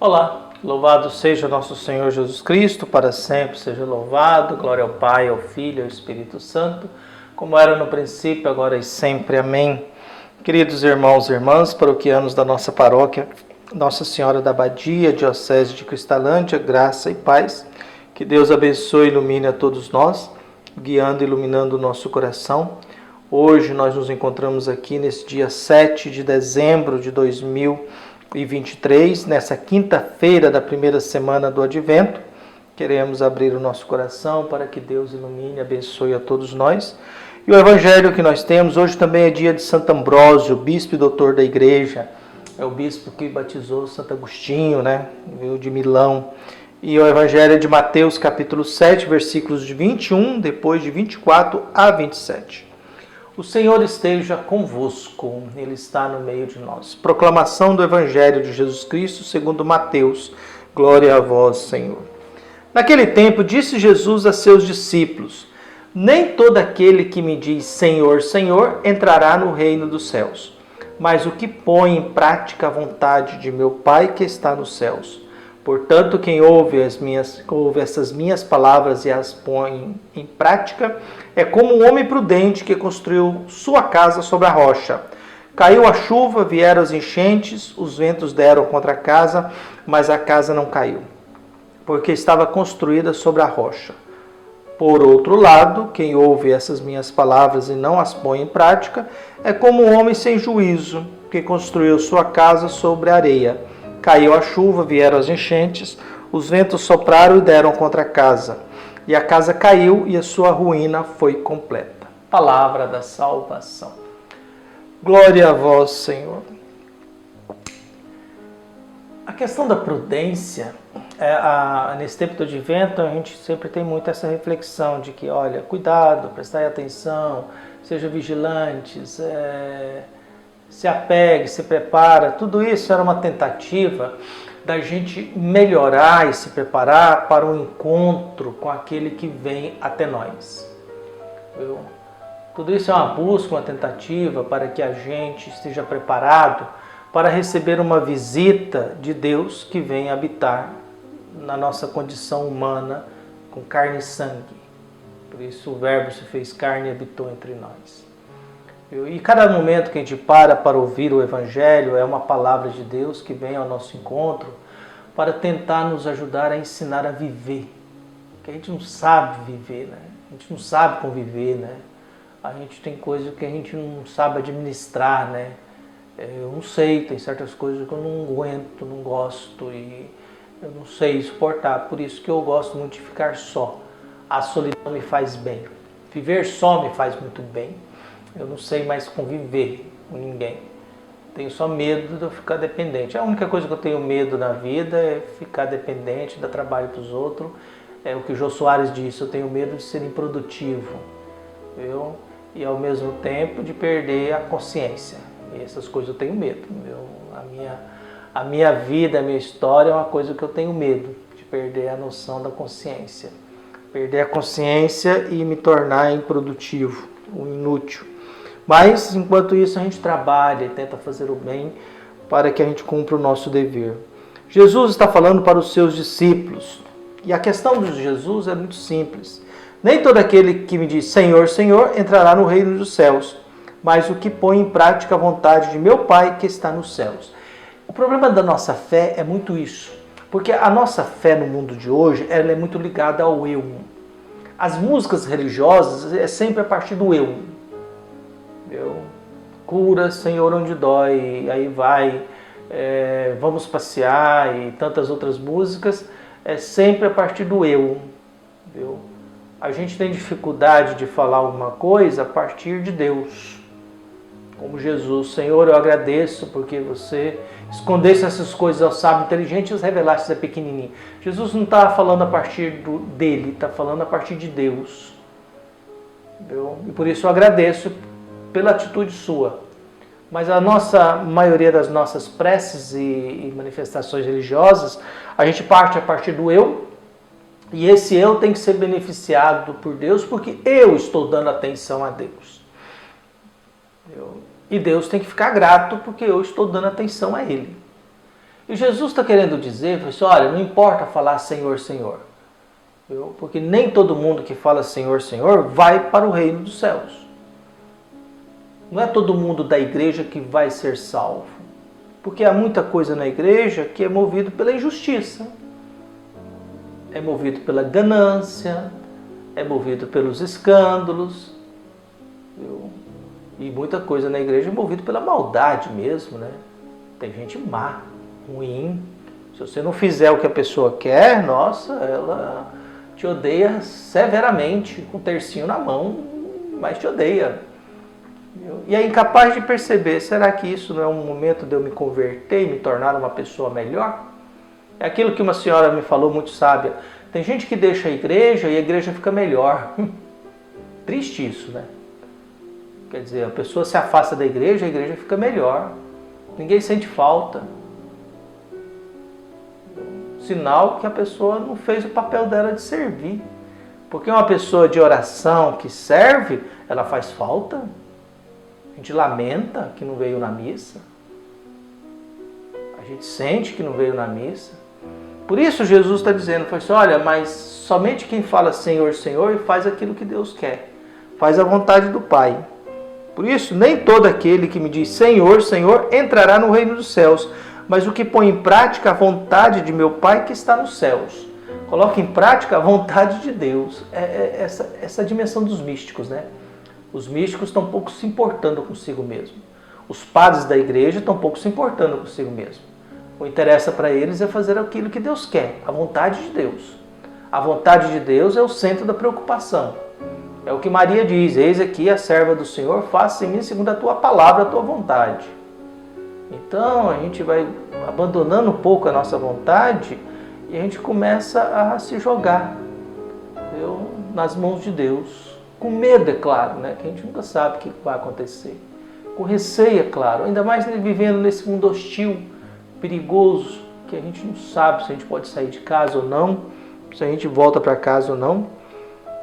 Olá, louvado seja nosso Senhor Jesus Cristo, para sempre seja louvado, glória ao Pai, ao Filho e ao Espírito Santo, como era no princípio, agora e sempre. Amém. Queridos irmãos e irmãs, paroquianos da nossa paróquia, Nossa Senhora da Abadia, Diocese de Cristalândia, graça e paz, que Deus abençoe e ilumine a todos nós, guiando e iluminando o nosso coração. Hoje nós nos encontramos aqui nesse dia 7 de dezembro de 2023, nessa quinta-feira da primeira semana do Advento. Queremos abrir o nosso coração para que Deus ilumine e abençoe a todos nós. E o evangelho que nós temos hoje também é dia de Santo Ambrósio, bispo e doutor da igreja. É o bispo que batizou Santo Agostinho, de Milão. E o evangelho é de Mateus capítulo 7, versículos de 21, depois de 24 a 27. O Senhor esteja convosco, Ele está no meio de nós. Proclamação do Evangelho de Jesus Cristo segundo Mateus. Glória a vós, Senhor. Naquele tempo disse Jesus a seus discípulos: nem todo aquele que me diz Senhor, Senhor, entrará no reino dos céus, mas o que põe em prática a vontade de meu Pai que está nos céus. Portanto, quem ouve essas minhas palavras e as põe em prática é como um homem prudente que construiu sua casa sobre a rocha. Caiu a chuva, vieram as enchentes, os ventos deram contra a casa, mas a casa não caiu, porque estava construída sobre a rocha. Por outro lado, quem ouve essas minhas palavras e não as põe em prática é como um homem sem juízo que construiu sua casa sobre a areia. Caiu a chuva, vieram as enchentes, os ventos sopraram e deram contra a casa. E a casa caiu e a sua ruína foi completa. Palavra da salvação. Glória a vós, Senhor. A questão da prudência, nesse tempo do Advento, a gente sempre tem muito essa reflexão de que, olha, cuidado, prestai atenção, seja vigilantes, se apegue, se prepara. Tudo isso era uma tentativa da gente melhorar e se preparar para um encontro com aquele que vem até nós. Viu? Tudo isso é uma busca, uma tentativa para que a gente esteja preparado para receber uma visita de Deus que vem habitar na nossa condição humana com carne e sangue. Por isso o Verbo se fez carne e habitou entre nós. E cada momento que a gente para ouvir o Evangelho é uma palavra de Deus que vem ao nosso encontro para tentar nos ajudar a ensinar a viver. Porque a gente não sabe viver, A gente não sabe conviver, A gente tem coisas que a gente não sabe administrar, Eu não sei, tem certas coisas que eu não aguento, não gosto e eu não sei suportar. Por isso que eu gosto muito de ficar só. A solidão me faz bem. Viver só me faz muito bem. Eu não sei mais conviver com ninguém. Tenho só medo de eu ficar dependente. A única coisa que eu tenho medo na vida é ficar dependente, dar trabalho para os outros. É o que o Jô Soares disse, eu tenho medo de ser improdutivo. E ao mesmo tempo de perder a consciência. E essas coisas eu tenho medo. A minha vida, a minha história é uma coisa que eu tenho medo. De perder a noção da consciência. Perder a consciência e me tornar improdutivo, inútil. Mas, enquanto isso, a gente trabalha e tenta fazer o bem para que a gente cumpra o nosso dever. Jesus está falando para os seus discípulos. E a questão de Jesus é muito simples. Nem todo aquele que me diz Senhor, Senhor, entrará no reino dos céus, mas o que põe em prática a vontade de meu Pai que está nos céus. O problema da nossa fé é muito isso. Porque a nossa fé no mundo de hoje, ela é muito ligada ao eu. As músicas religiosas é sempre a partir do eu. Cura, Senhor, onde dói, aí vai, vamos passear e tantas outras músicas, é sempre a partir do eu. A gente tem dificuldade de falar alguma coisa a partir de Deus. Como Jesus, Senhor, eu agradeço porque você escondesse essas coisas ao sábio inteligente e as revelaste a pequenininho. Jesus não está falando a partir dele, está falando a partir de Deus. E por isso eu agradeço pela atitude sua. Mas a maioria das nossas preces e manifestações religiosas, a gente parte a partir do eu, e esse eu tem que ser beneficiado por Deus, porque eu estou dando atenção a Deus. E Deus tem que ficar grato, porque eu estou dando atenção a Ele. E Jesus está querendo dizer, assim, olha, não importa falar Senhor, Senhor. Porque nem todo mundo que fala Senhor, Senhor vai para o reino dos céus. Não é todo mundo da igreja que vai ser salvo. Porque há muita coisa na igreja que é movido pela injustiça. É movido pela ganância, é movido pelos escândalos. E muita coisa na igreja é movido pela maldade mesmo, né? Tem gente má, ruim. Se você não fizer o que a pessoa quer, nossa, ela te odeia severamente, com o tercinho na mão, mas te odeia. E é incapaz de perceber, será que isso não é um momento de eu me converter e me tornar uma pessoa melhor? É aquilo que uma senhora me falou, muito sábia. Tem gente que deixa a igreja e a igreja fica melhor. Triste isso, né? Quer dizer, a pessoa se afasta da igreja, a igreja fica melhor. Ninguém sente falta. Sinal que a pessoa não fez o papel dela de servir. Porque uma pessoa de oração que serve, ela faz falta. A gente lamenta que não veio na missa. A gente sente que não veio na missa. Por isso Jesus está dizendo, assim, olha, mas somente quem fala Senhor, Senhor faz aquilo que Deus quer. Faz a vontade do Pai. Por isso, nem todo aquele que me diz Senhor, Senhor entrará no reino dos céus, mas o que põe em prática a vontade de meu Pai que está nos céus. Coloca em prática a vontade de Deus. Essa dimensão dos místicos, né? Os místicos estão pouco se importando consigo mesmo. Os padres da igreja estão pouco se importando consigo mesmo. O que interessa para eles é fazer aquilo que Deus quer, a vontade de Deus. A vontade de Deus é o centro da preocupação. É o que Maria diz, eis aqui a serva do Senhor, faça em mim segundo a tua palavra, a tua vontade. Então a gente vai abandonando um pouco a nossa vontade e a gente começa a se jogar nas mãos de Deus. Com medo, é claro, né? Que a gente nunca sabe o que vai acontecer. Com receio, é claro. Ainda mais vivendo nesse mundo hostil, perigoso, que a gente não sabe se a gente pode sair de casa ou não, se a gente volta para casa ou não.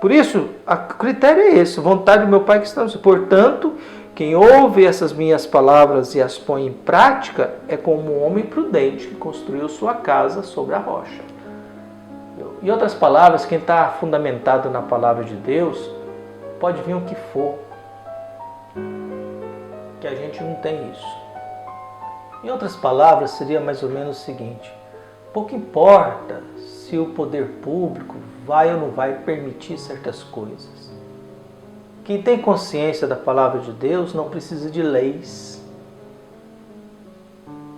Por isso, o critério é esse, vontade do meu Pai que está no céu. Portanto, quem ouve essas minhas palavras e as põe em prática é como um homem prudente que construiu sua casa sobre a rocha. Em outras palavras, quem está fundamentado na palavra de Deus, pode vir o que for, que a gente não tem isso. Em outras palavras, seria mais ou menos o seguinte, pouco importa se o poder público vai ou não vai permitir certas coisas. Quem tem consciência da palavra de Deus não precisa de leis.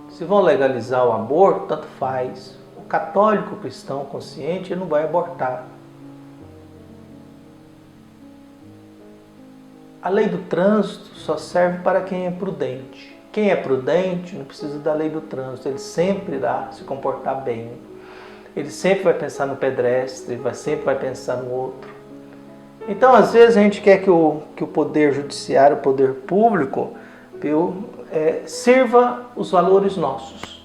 Se vão legalizar o aborto, tanto faz. O católico cristão consciente não vai abortar. A lei do trânsito só serve para quem é prudente. Quem é prudente não precisa da lei do trânsito, ele sempre irá se comportar bem. Ele sempre vai pensar no pedestre, ele sempre vai pensar no outro. Então, às vezes, a gente quer que o poder judiciário, o poder público, sirva os valores nossos.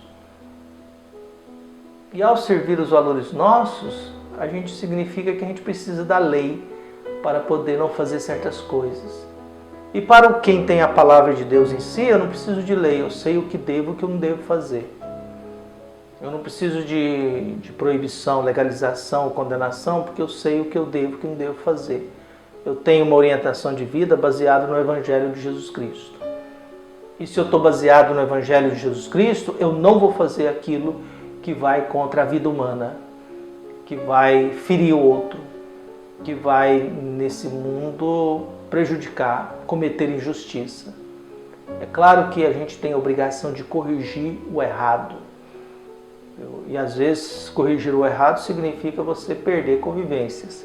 E ao servir os valores nossos, a gente significa que a gente precisa da lei para poder não fazer certas coisas. E para quem tem a palavra de Deus em si, eu não preciso de lei, eu sei o que devo e o que eu não devo fazer. Eu não preciso de proibição, legalização, condenação, porque eu sei o que eu devo e o que não devo fazer. Eu tenho uma orientação de vida baseada no Evangelho de Jesus Cristo. E se eu estou baseado no Evangelho de Jesus Cristo, eu não vou fazer aquilo que vai contra a vida humana, que vai ferir o outro, que vai, nesse mundo, prejudicar, cometer injustiça. É claro que a gente tem a obrigação de corrigir o errado. E às vezes corrigir o errado significa você perder convivências.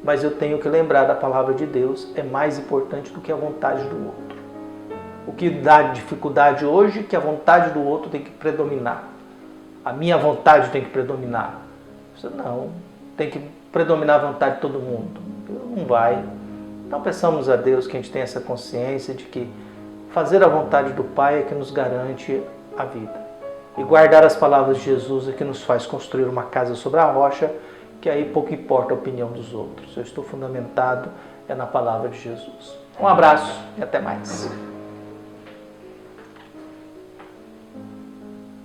Mas eu tenho que lembrar da palavra de Deus, é mais importante do que a vontade do outro. O que dá dificuldade hoje é que a vontade do outro tem que predominar. A minha vontade tem que predominar. Não, tem que predominar a vontade de todo mundo. Não vai. Então peçamos a Deus que a gente tenha essa consciência de que fazer a vontade do Pai é que nos garante a vida. E guardar as palavras de Jesus é que nos faz construir uma casa sobre a rocha, que aí pouco importa a opinião dos outros. Eu estou fundamentado na palavra de Jesus. Um abraço e até mais.